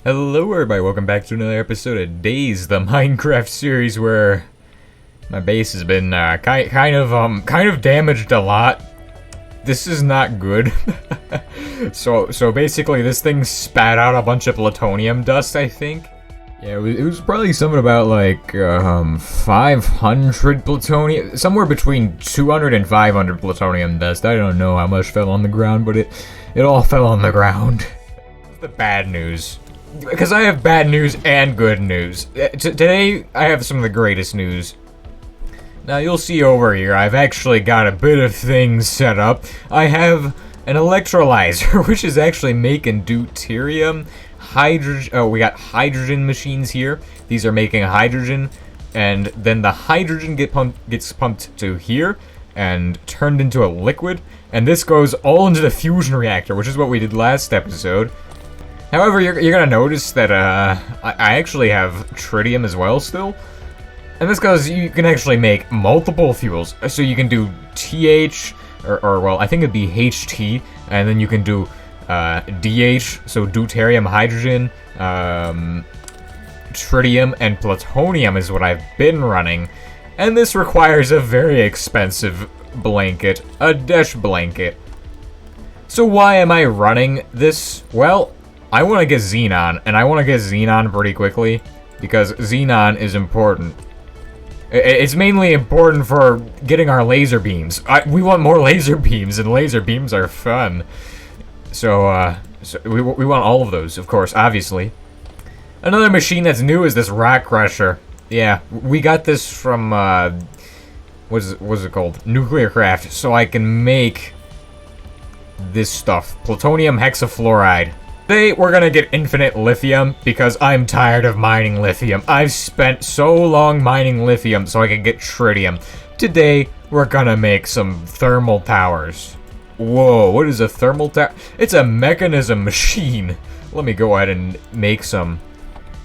Hello everybody, welcome back to another episode of Days, the Minecraft series where my base has been kind of damaged a lot. This is not good. so basically this thing spat out a bunch of plutonium dust, I think. Yeah, it was probably something about like 500 plutonium, somewhere between 200 and 500 plutonium dust. I don't know how much fell on the ground, but it all fell on the ground. The bad news. Because I have bad news and good news. Today, I have some of the greatest news. Now, you'll see over here, I've actually got a bit of things set up. I have an electrolyzer, which is actually making deuterium, hydrogen. Oh, we got hydrogen machines here. These are making hydrogen, and then the hydrogen gets pumped to here and turned into a liquid, and this goes all into the fusion reactor, which is what we did last episode. However, you're gonna notice that I actually have tritium as well still. And this because you can actually make multiple fuels. So you can do TH, or well, I think it'd be HT, and then you can do DH, so deuterium, hydrogen, tritium, and plutonium is what I've been running. And this requires a very expensive blanket, a dash blanket. So why am I running this? Well, I want to get xenon, and I want to get xenon pretty quickly, because xenon is important. It's mainly important for getting our laser beams. We want more laser beams, and laser beams are fun. So we want all of those, of course, obviously. Another machine that's new is this rock crusher. Yeah, we got this from, what is it called? Nuclearcraft, so I can make this stuff. Plutonium hexafluoride. Today, we're gonna get infinite lithium, because I'm tired of mining lithium. I've spent so long mining lithium so I can get tritium. Today, we're gonna make some thermal towers. Whoa, what is a thermal tower? It's a mekanism machine. Let me go ahead and make some.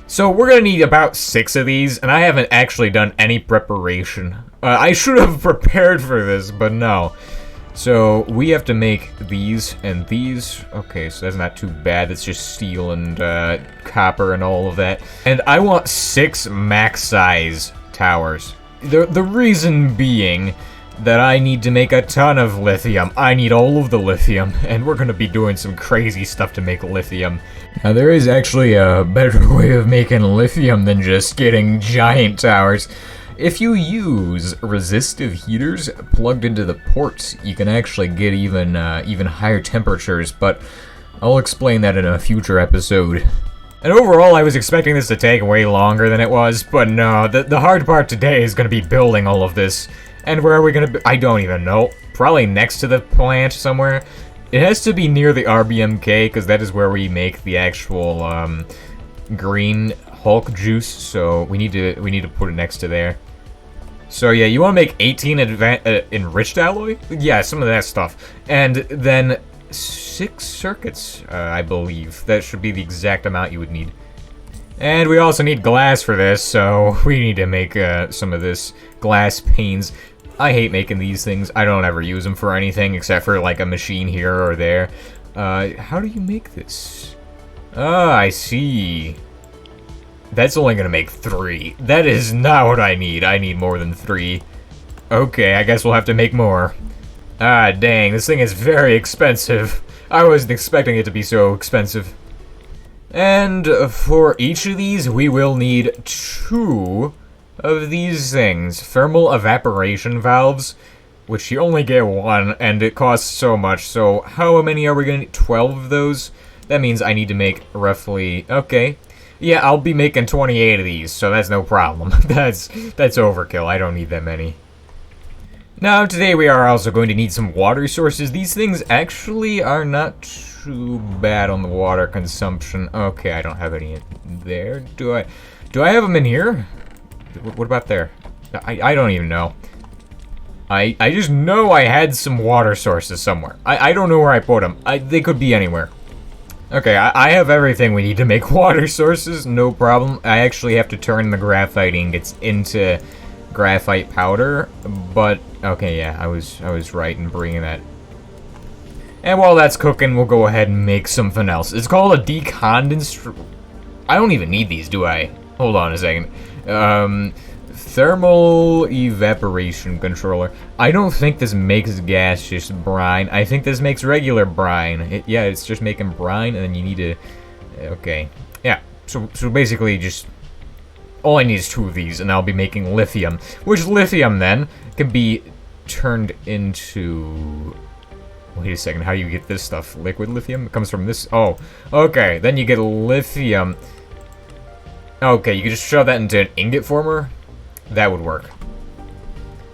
So, we're gonna need about 6 of these, and I haven't actually done any preparation. I should have prepared for this, but no. So, we have to make these and these. Okay, so that's not too bad. That's just steel and copper and all of that. And I want 6 max size towers. The reason being that I need to make a ton of lithium. I need all of the lithium, and we're going to be doing some crazy stuff to make lithium. Now, there is actually a better way of making lithium than just getting giant towers. If you use resistive heaters plugged into the ports, you can actually get even higher temperatures, but I'll explain that in a future episode. And overall, I was expecting this to take way longer than it was, but no, the hard part today is going to be building all of this. And where are we going to be? I don't even know. Probably next to the plant somewhere. It has to be near the RBMK, because that is where we make the actual green Hulk juice, so we need to put it next to there. So yeah, you want to make 18 enriched alloy? Yeah, some of that stuff. And then 6 circuits, I believe. That should be the exact amount you would need. And we also need glass for this, so we need to make some of this glass panes. I hate making these things. I don't ever use them for anything except for like a machine here or there. How do you make this? Oh, I see. That's only gonna make 3. That is not what I need. I need more than 3. Okay, I guess we'll have to make more. Ah, dang, this thing is very expensive. I wasn't expecting it to be so expensive. And for each of these, we will need 2 of these things. Thermal evaporation valves, which you only get 1, and it costs so much. So how many are we gonna need? 12 of those? That means I need to make roughly... Okay. Yeah, I'll be making 28 of these, so that's no problem. That's overkill. I don't need that many. Now, today we are also going to need some water sources. These things actually are not too bad on the water consumption. Okay, I don't have any in there. Do I have them in here? What about there? I don't even know. I just know I had some water sources somewhere. I don't know where I put them. They could be anywhere. Okay, I have everything we need to make water sources, no problem. I actually have to turn the graphite ingots into graphite powder, but okay, yeah, I was right in bringing that. And while that's cooking, we'll go ahead and make something else. It's called a decondensed I don't even need these, do I? Hold on a second. Thermal evaporation controller. I don't think this makes gaseous brine. I think this makes regular brine. Yeah, it's just making brine, and then you need to... Okay. Yeah, so basically just... All I need is 2 of these, and I'll be making lithium. Which lithium, then, can be turned into... Wait a second, how do you get this stuff? Liquid lithium? It comes from this... Oh, okay, then you get lithium. Okay, you can just shove that into an ingot former? That would work.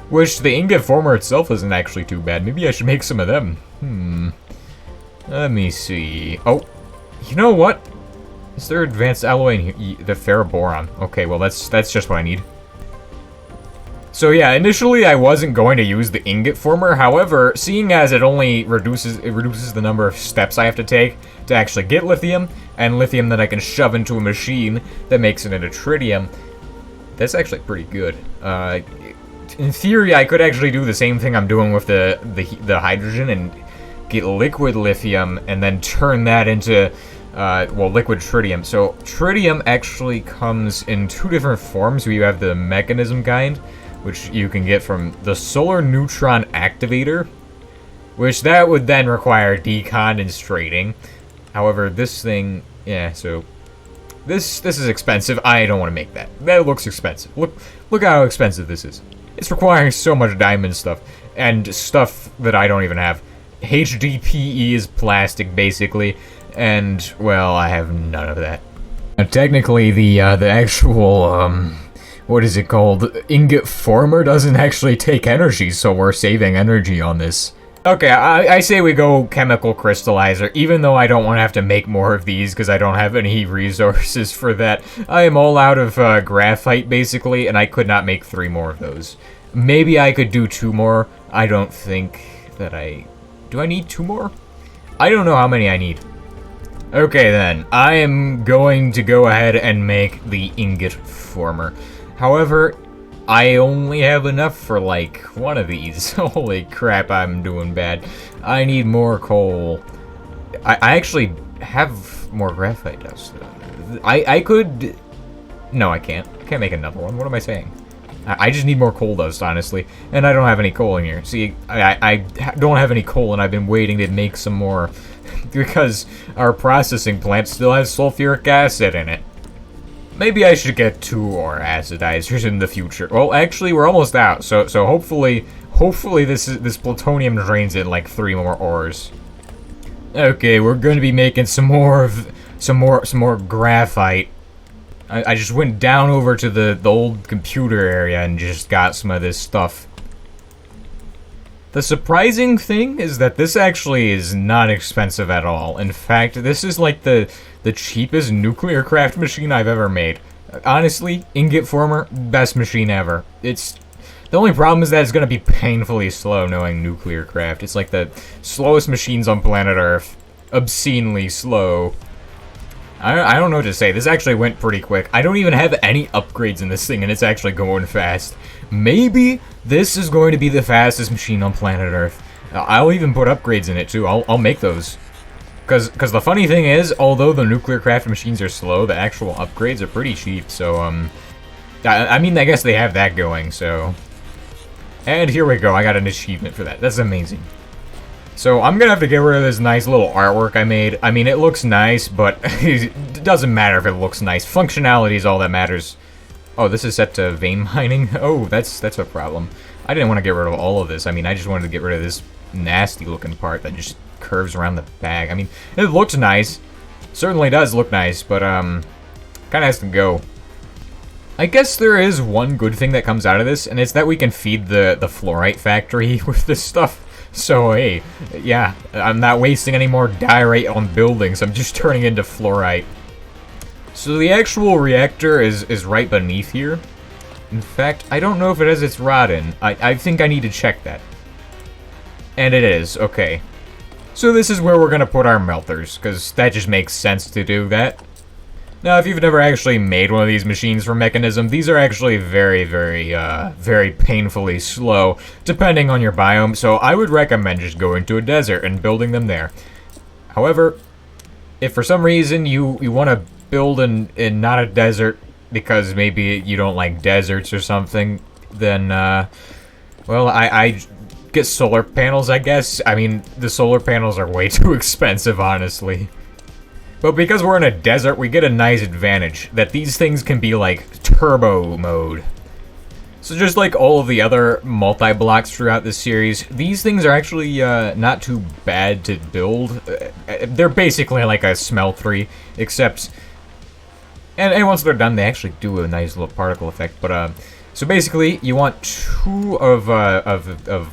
Which, the ingot former itself isn't actually too bad. Maybe I should make some of them. Let me see. Oh, you know what? Is there advanced alloy in here? The ferroboron. Okay, well, that's just what I need. So yeah, initially I wasn't going to use the ingot former. However, seeing as it only reduces the number of steps I have to take to actually get lithium, and lithium that I can shove into a machine that makes it into tritium, that's actually pretty good. In theory, I could actually do the same thing I'm doing with the hydrogen and get liquid lithium and then turn that into well, liquid tritium. So tritium actually comes in 2 different forms. You have the mekanism kind, which you can get from the solar neutron activator, which that would then require decondenstrating. However, this thing, yeah, so this is expensive. I don't want to make that. That looks expensive. Look how expensive this is. It's requiring so much diamond stuff and stuff that I don't even have. HDPE is plastic basically, and well, I have none of that. Now, technically, the actual what is it called? Ingot former doesn't actually take energy, so we're saving energy on this. Okay, I say we go chemical crystallizer, even though I don't want to have to make more of these because I don't have any resources for that. I am all out of graphite, basically, and I could not make 3 more of those. Maybe I could do 2 more. I don't think that I... Do I need 2 more? I don't know how many I need. Okay, then. I am going to go ahead and make the ingot former. However, I only have enough for, like, 1 of these. Holy crap, I'm doing bad. I need more coal. I actually have more graphite dust. I could... No, I can't. I can't make another one. What am I saying? I just need more coal dust, honestly. And I don't have any coal in here. See, I don't have any coal, and I've been waiting to make some more. Because our processing plant still has sulfuric acid in it. Maybe I should get 2 ore acidizers in the future. Well, actually, we're almost out, so hopefully this plutonium drains in like 3 more ores. Okay, we're going to be making some more graphite. I just went down over to the old computer area and just got some of this stuff. The surprising thing is that this actually is not expensive at all. In fact, this is like the cheapest nuclear craft machine I've ever made. Honestly, ingot former, best machine ever. The only problem is that it's gonna be painfully slow knowing nuclear craft. It's like the slowest machines on planet Earth. Obscenely slow. I don't know what to say. This actually went pretty quick. I don't even have any upgrades in this thing, and it's actually going fast. Maybe this is going to be the fastest machine on planet Earth. I'll even put upgrades in it, too. I'll make those. Because the funny thing is, although the nuclear craft machines are slow, the actual upgrades are pretty cheap, so, I mean, I guess they have that going, so... And here we go. I got an achievement for that. That's amazing. So I'm gonna have to get rid of this nice little artwork I made. I mean, it looks nice, but it doesn't matter if it looks nice. Functionality is all that matters. Oh, this is set to vein mining? Oh, that's a problem. I didn't want to get rid of all of this. I mean, I just wanted to get rid of this nasty looking part that just curves around the bag. I mean, it looks nice. Certainly does look nice, but kinda has to go. I guess there is one good thing that comes out of this, and it's that we can feed the fluorite factory with this stuff. So, hey, yeah, I'm not wasting any more diorite on buildings. I'm just turning into fluorite. So the actual reactor is right beneath here. In fact, I don't know if it has its rod in. I think I need to check that. And it is, okay. So this is where we're going to put our melters, because that just makes sense to do that. Now, if you've never actually made one of these machines for mekanism, these are actually very, very painfully slow, depending on your biome, so I would recommend just going to a desert and building them there. However, if for some reason you want to build in not a desert because maybe you don't like deserts or something, then, well, I get solar panels, I guess. I mean, the solar panels are way too expensive, honestly. But because we're in a desert, we get a nice advantage, that these things can be, like, turbo mode. So just like all of the other multi-blocks throughout this series, these things are actually not too bad to build. They're basically like a smeltery, except... And once they're done, they actually do a nice little particle effect. But so basically, you want 2 of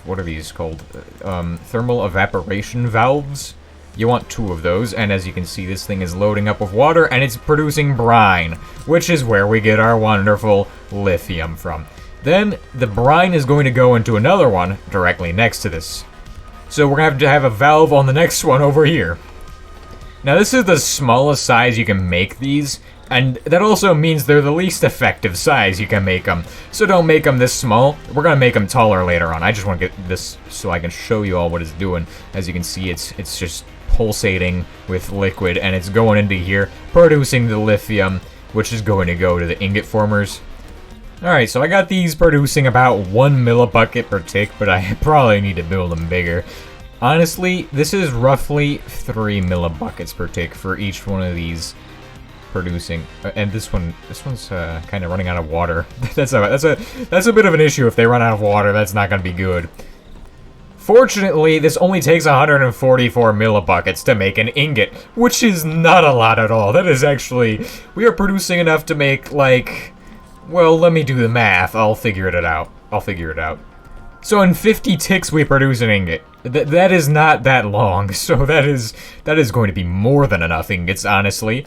what are these called? Thermal evaporation valves. You want 2 of those, and as you can see, this thing is loading up with water, and it's producing brine, which is where we get our wonderful lithium from. Then, the brine is going to go into another one directly next to this. So we're going to have a valve on the next one over here. Now, this is the smallest size you can make these, and that also means they're the least effective size you can make them. So don't make them this small. We're going to make them taller later on. I just want to get this so I can show you all what it's doing. As you can see, it's just pulsating with liquid, and it's going into here, producing the lithium, which is going to go to the ingot formers. Alright, so I got these producing about 1 millibucket per tick, but I probably need to build them bigger. Honestly, this is roughly 3 millibuckets per tick for each one of these producing. And this one's kind of running out of water. That's a bit of an issue. If they run out of water, that's not going to be good. Fortunately, this only takes 144 millibuckets to make an ingot, which is not a lot at all. That is actually... We are producing enough to make, like... Well, let me do the math. I'll figure it out. So in 50 ticks, we produce an ingot. That is not that long, so that is going to be more than enough ingots, honestly.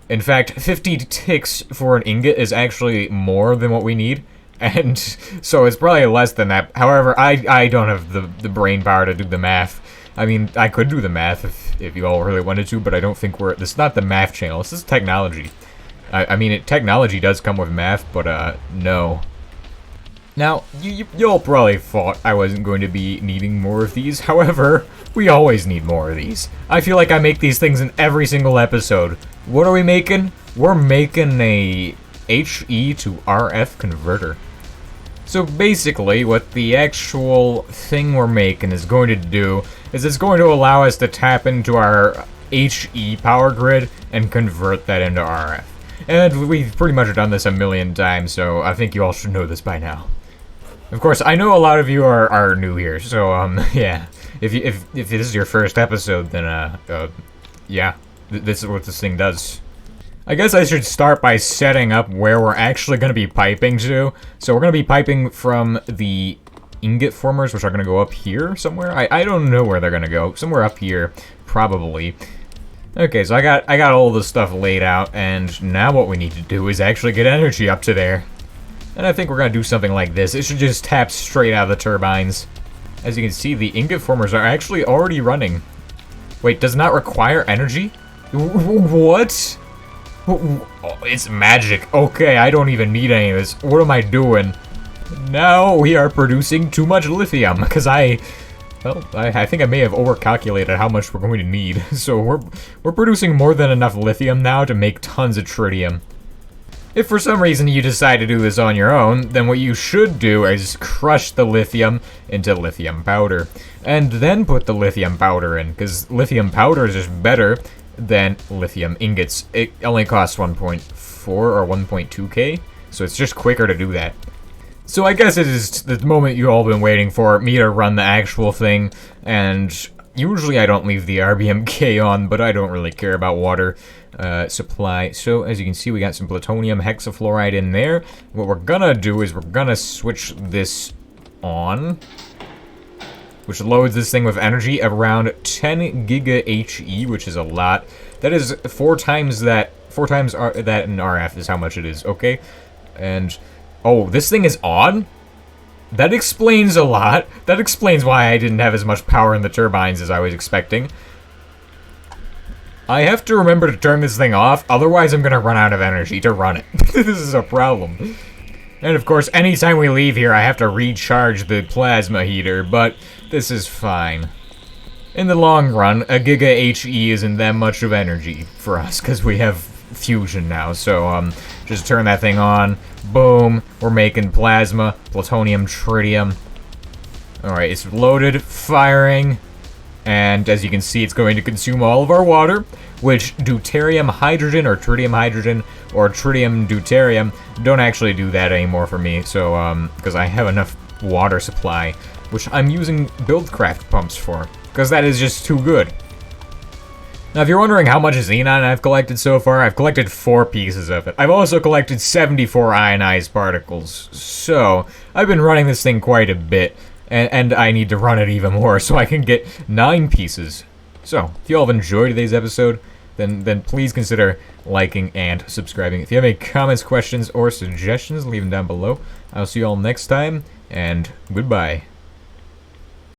In fact, 50 ticks for an ingot is actually more than what we need. And so it's probably less than that. However, I don't have the brain power to do the math. I mean, I could do the math if you all really wanted to, but I don't think this is not the math channel. This is technology. I mean, technology does come with math, but no. Now, y'all probably thought I wasn't going to be needing more of these. However, we always need more of these. I feel like I make these things in every single episode. What are we making? We're making a HE to RF converter. So basically, what the actual thing we're making is going to do is it's going to allow us to tap into our HE power grid and convert that into RF. And we've pretty much done this a million times, so I think you all should know this by now. Of course, I know a lot of you are new here, so yeah. If this is your first episode, then yeah, this is what this thing does. I guess I should start by setting up where we're actually going to be piping to. So we're going to be piping from the ingot formers, which are going to go up here somewhere. I don't know where they're going to go. Somewhere up here, probably. Okay, so I got all this stuff laid out, and now what we need to do is actually get energy up to there. And I think we're going to do something like this. It should just tap straight out of the turbines. As you can see, the ingot formers are actually already running. Wait, does not require energy? What? Oh, it's magic. Okay, I don't even need any of this. What am I doing? Now we are producing too much lithium, because I think I may have overcalculated how much we're going to need. So we're producing more than enough lithium now to make tons of tritium. If for some reason you decide to do this on your own, then what you should do is crush the lithium into lithium powder. And then put the lithium powder in, because lithium powder is just better than lithium ingots. It only costs 1.4 or 1.2k, so it's just quicker to do that. So I guess it is the moment you all been waiting for, me to run the actual thing, and usually I don't leave the RBMK on, but I don't really care about water supply. So as you can see, we got some plutonium hexafluoride in there. What we're gonna do is we're gonna switch this on, which loads this thing with energy around 10 giga HE, which is a lot. That is 4 times that in RF is how much it is, okay? And, oh, this thing is on? That explains a lot. That explains why I didn't have as much power in the turbines as I was expecting. I have to remember to turn this thing off, otherwise I'm gonna run out of energy to run it. This is a problem. And of course, anytime we leave here, I have to recharge the plasma heater, but this is fine. In the long run, a giga HE isn't that much of energy for us, because we have fusion now. So just turn that thing on. Boom. We're making plasma, plutonium, tritium. Alright, it's loaded, firing. And as you can see, it's going to consume all of our water, which deuterium hydrogen or tritium deuterium don't actually do that anymore for me. So because I have enough water supply, which I'm using Buildcraft pumps for, because that is just too good. Now, if you're wondering how much xenon I've collected so far, I've collected 4 pieces of it. I've also collected 74 ionized particles, so I've been running this thing quite a bit, and I need to run it even more so I can get 9 pieces. So, if you all have enjoyed today's episode, then please consider liking and subscribing. If you have any comments, questions, or suggestions, leave them down below. I'll see you all next time, and goodbye.